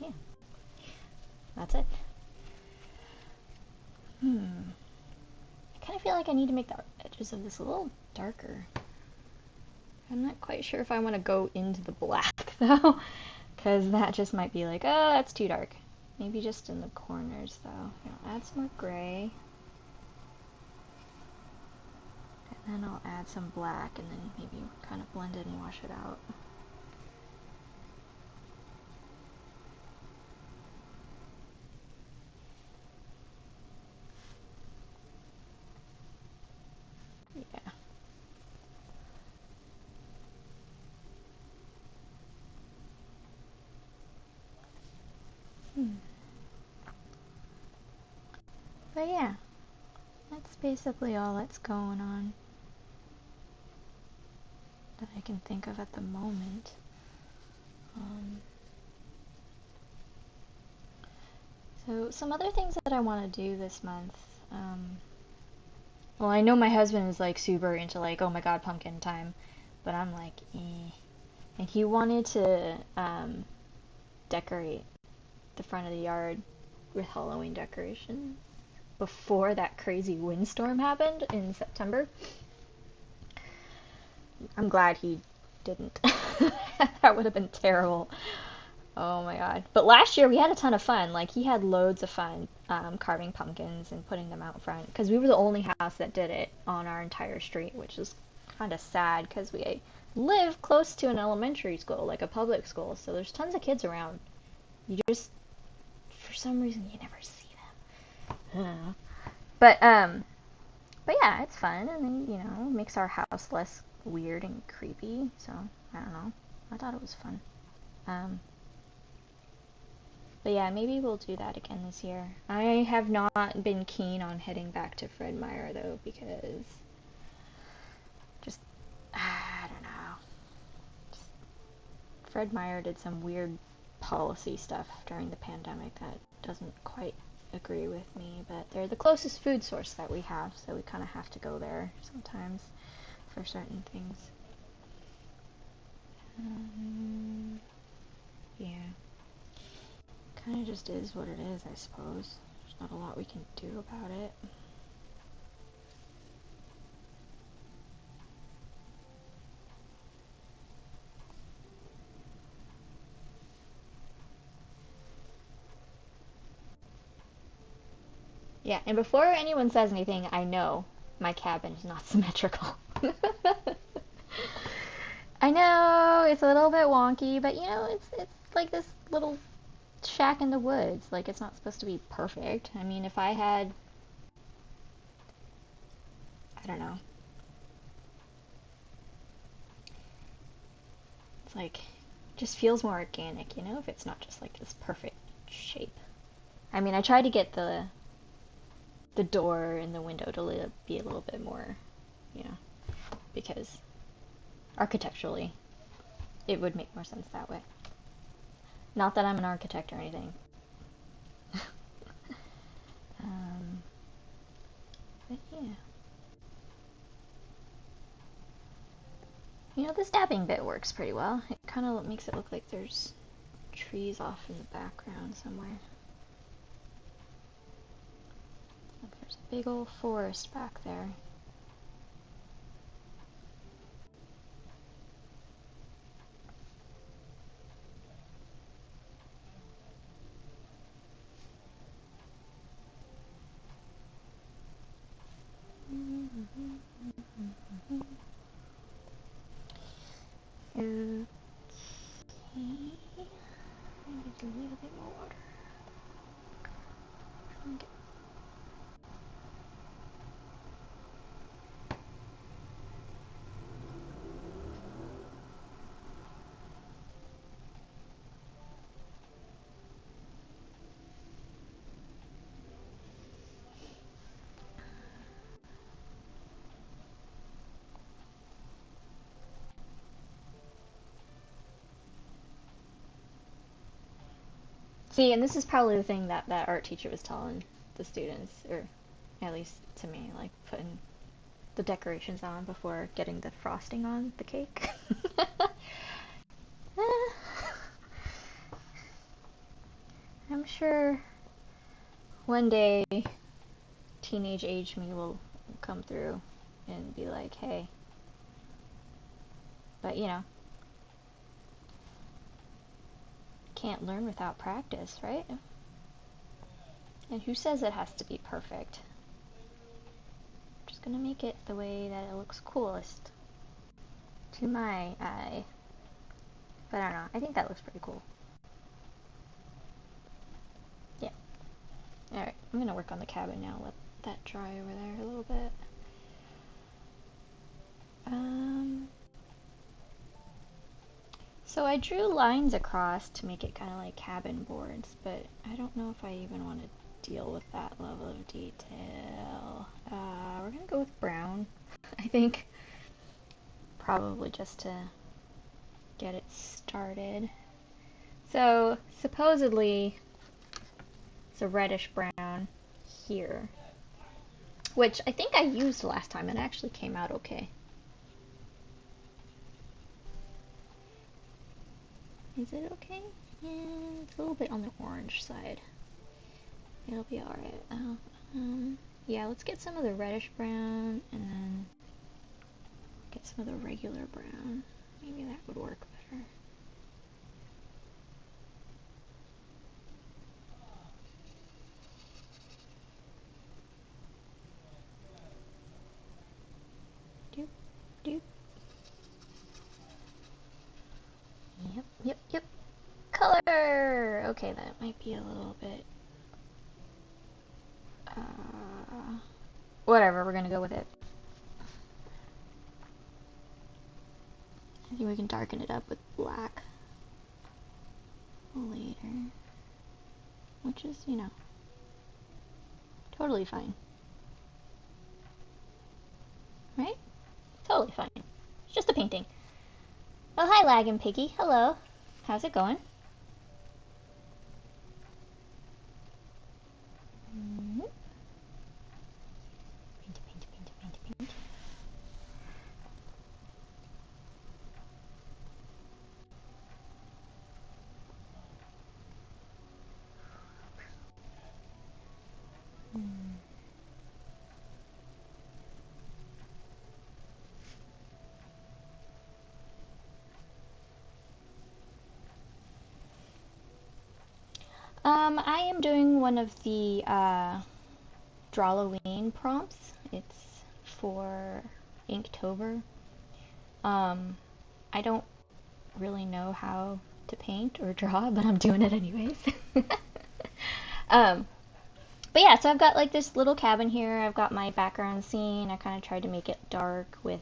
yeah, that's it. I kind of feel like I need to make the edges of this a little darker. I'm not quite sure if I want to go into the black though, because that just might be like, oh, that's too dark. Maybe just in the corners though. I'll add some more gray. And then I'll add some black and then maybe kind of blend it and wash it out. Yeah. But yeah, that's basically all that's going on that I can think of at the moment. So some other things that I want to do this month. Well, I know my husband is like super into like, oh my god, pumpkin time, but I'm like, eh. And he wanted to decorate the front of the yard with Halloween decorations before that crazy windstorm happened in September. I'm glad he didn't. That would have been terrible. Oh my god. But last year we had a ton of fun. Like, he had loads of fun carving pumpkins and putting them out front. Because we were the only house that did it on our entire street, which is kind of sad because we live close to an elementary school, like a public school. So there's tons of kids around. You just, for some reason, you never see them. But yeah, it's fun. And then, makes our house less weird and creepy. So, I don't know. I thought it was fun. But yeah, maybe we'll do that again this year. I have not been keen on heading back to Fred Meyer though, because just, I don't know. Just, Fred Meyer did some weird policy stuff during the pandemic that doesn't quite agree with me, but they're the closest food source that we have, so we kind of have to go there sometimes for certain things. Yeah. Kind of just is what it is, I suppose. There's not a lot we can do about it. Yeah, and before anyone says anything, I know my cabin is not symmetrical. I know it's a little bit wonky, but it's like this little shack in the woods. Like, it's not supposed to be perfect. I mean, if I had, I don't know. It's like, just feels more organic, if it's not just like this perfect shape. I mean, I tried to get the door and the window to be a little bit more, because architecturally it would make more sense that way. Not that I'm an architect or anything. But yeah. The stabbing bit works pretty well. It kind of makes it look like there's trees off in the background somewhere. Like there's a big old forest back there. Okay. I need to leave a bit more water. Okay. See, and this is probably the thing that art teacher was telling the students, or at least to me, like putting the decorations on before getting the frosting on the cake. I'm sure one day teenage age me will come through and be like, hey, but you know, can't learn without practice, right? And who says it has to be perfect? Just gonna make it the way that it looks coolest to my eye. But I don't know, I think that looks pretty cool. Yeah. Alright, I'm gonna work on the cabin now, let that dry over there a little bit. So I drew lines across to make it kind of like cabin boards, but I don't know if I even want to deal with that level of detail. We're gonna go with brown, I think. Probably just to get it started. So supposedly it's a reddish brown here, which I think I used last time and it actually came out okay. Is it okay? Yeah, it's a little bit on the orange side. It'll be alright. Yeah, let's get some of the reddish brown and then get some of the regular brown. Maybe that would work better. Doop, doop. Yep. Color! Okay, that might be a little bit... whatever, we're gonna go with it. I think we can darken it up with black later. Which is, you know, totally fine. Right? Totally fine. It's just a painting. Oh, hi, Laggin' Piggy. Hello. How's it going? Paint. I am doing one of the Drawloween prompts. It's for Inktober. I don't really know how to paint or draw, but I'm doing it anyways. um, but yeah, so I've got like this little cabin here. I've got my background scene. I kind of tried to make it dark with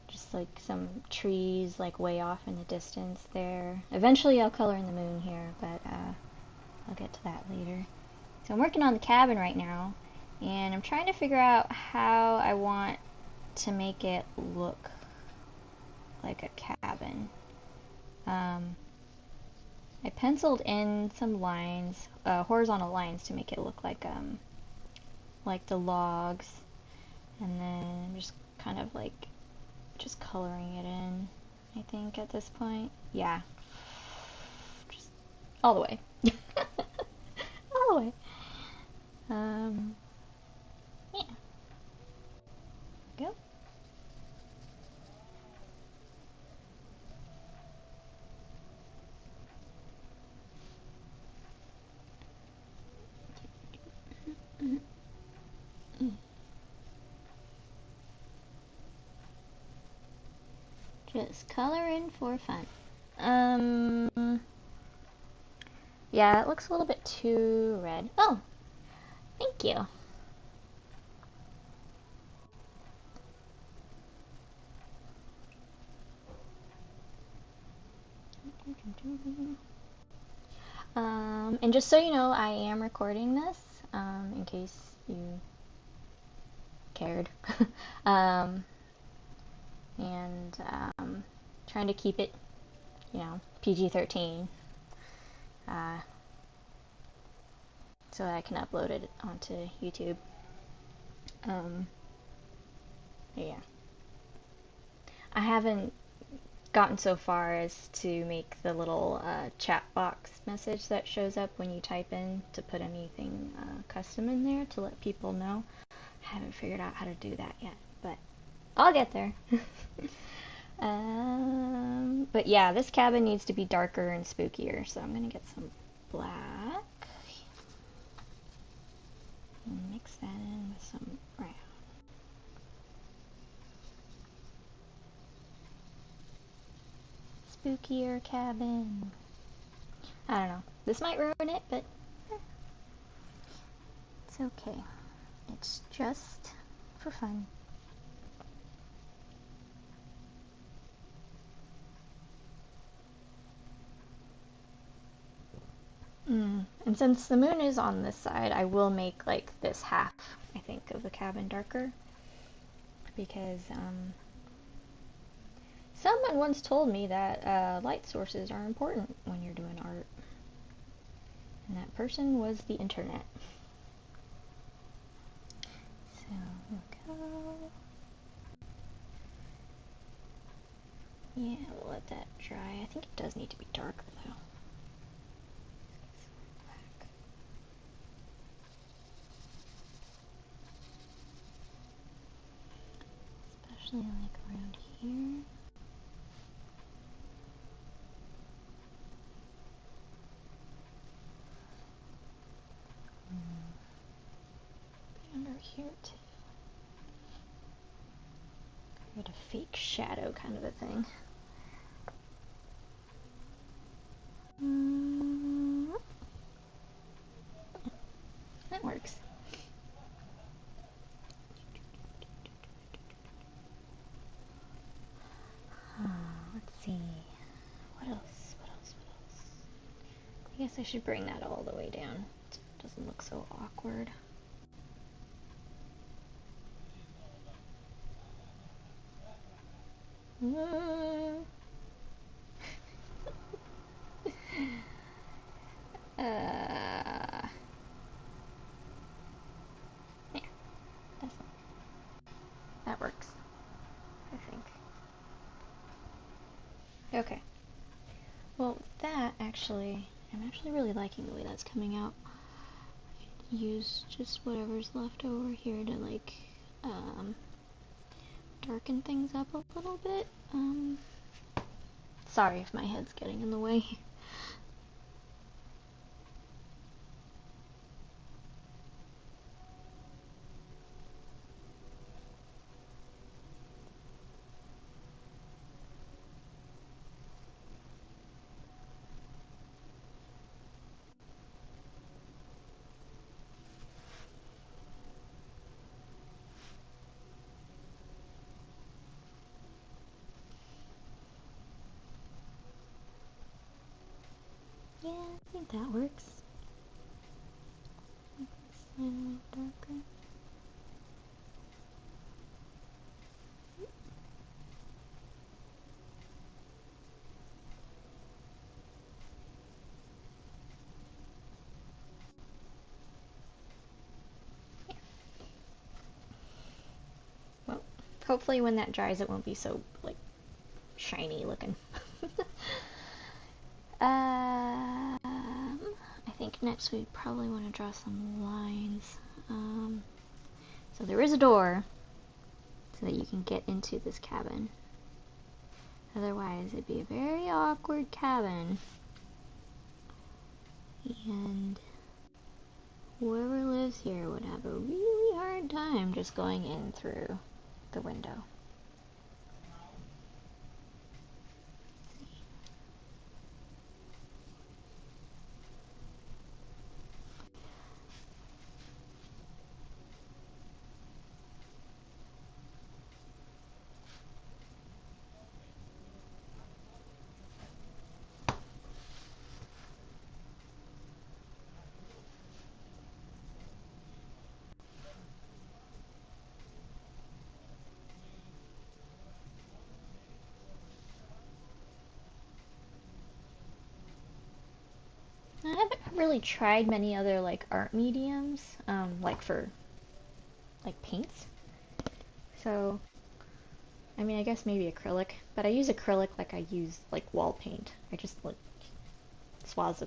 just like some trees like way off in the distance there. Eventually I'll color in the moon here, but I'll get to that later. So I'm working on the cabin right now, and I'm trying to figure out how I want to make it look like a cabin. I penciled in some lines, horizontal lines, to make it look like the logs, and then I'm just kind of like just coloring it in, I think, at this point. Yeah. Just all the way. All the way. Yeah. Go. Just coloring for fun. Yeah, it looks a little bit too red. Oh, thank you. And just so you know, I am recording this, in case you cared. um, and trying to keep it, you know, PG-13, so that I can upload it onto YouTube. Yeah. I haven't gotten so far as to make the little chat box message that shows up when you type in to put anything custom in there to let people know. I haven't figured out how to do that yet, but I'll get there. But yeah, this cabin needs to be darker and spookier, so I'm gonna get some black and mix that in with some brown. Spookier cabin. I don't know. This might ruin it, but it's okay. It's just for fun. And since the moon is on this side, I will make like this half, I think, of the cabin darker. Because someone once told me that light sources are important when you're doing art. And that person was the internet. So we'll go. Yeah, we'll let that dry. I think it does need to be darker though. Especially like around here. Under here too. Create a fake shadow kind of a thing. That works. Let's see. What else? What else? What else? I guess I should bring that all the way down so it doesn't look so awkward. Yeah, that works, I think. Okay. Well, that actually, I'm actually really liking the way that's coming out. Use just whatever's left over here to like darken things up a little bit. Sorry if my head's getting in the way. Yeah, I think that works. Slightly darker. Well, hopefully when that dries it won't be so, like, shiny looking. I think next we probably want to draw some lines. So there is a door so that you can get into this cabin. Otherwise it'd be a very awkward cabin. And whoever lives here would have a really hard time just going in through the window. I haven't really tried many other like art mediums, like for like paints. So I mean, I guess maybe acrylic, but I use acrylic like I use like wall paint. I just like swaths of